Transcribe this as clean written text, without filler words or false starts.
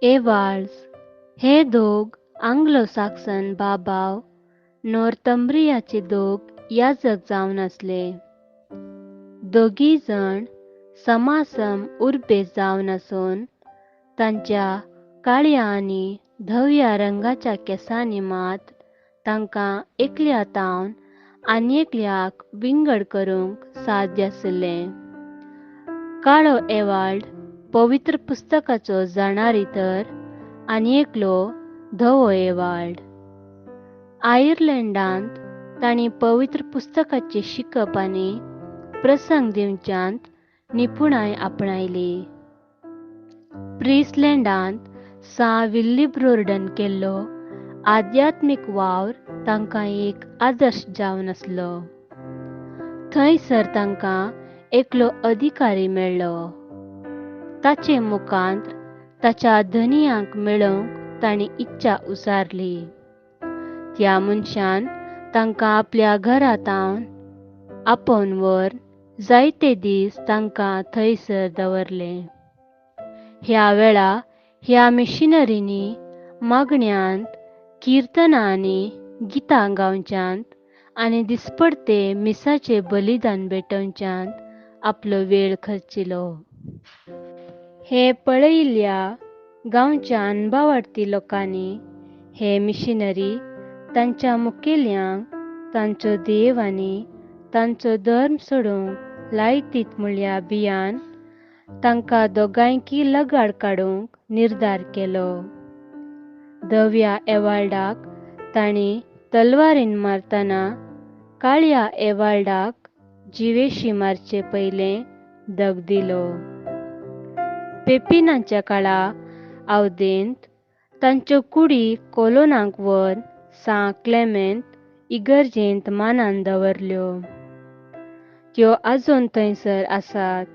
एवाल्स हे दोग आंग्लो साक्सन बाबाव नॉर्थंब्रियाचे दोग याजक जावन आसले. दोगी जण समासम उर्बे जावन आसून तांच्या काळ्या आनी धव्या रंगाच्या केंसांनी मात तांकां एकल्या तावन आनी एकल्याक विंगड करूंक साध्य आसलें. काळो एवाल्ड पवित्र पुस्तकाचो जाणारी तर आनी एकलो धवो एवाल्ड. आयर्लंडांत तांणी पवित्र पुस्तकाची शिकप आनी प्रसंग दिवच्यांत निपुणाय आपणायली. फ्रीसलँडांत सा विल्लिब्रोर्डन केल्लो आध्यात्मीक वावर तांकां एक आदर्श जावन आसलो. थंयसर तांकां एकलो अधिकारी मेळ्ळो. ताचे मुखांत ताच्या धनियांक मेळोवंक तांणी इच्छा उसारली. त्या मनशान तांकां आपल्या घरांत आपोवन व्हरून जायते दीस तांकां थंयसर दवरले. ह्या वेळा ह्या मिशनरींनी मागण्यांत, किर्तनां आनी गितां गावच्यांत आनी दिसपडते मिसाचें बलिदान भेटोवच्यांत आपलो वेळ खर्चिलो. हे पळयिल्ल्या गांवच्या अणभवार्थी लोकांनी हे मिशनरी तांच्या मुखेल्यांक तांचो देव आनी तांचो धर्म सोडूंक लायतीत म्हणल्या भियान तांकां दोगांयकी लगाड काडूंक निर्धार केलो. धव्या एवाल्डाक तांणी तलवारीन मारतना काळ्या एवाल्डाक जिवेशी मारचे पयलें दग दिलो. पेपिनांच्या काळा आवदेंत तांच्यो कुडी कोलोनांक व्हरून सा क्लेमेंत इगर्जेंत मानान दवरल्यो. त्यो आजून थंयसर आसात.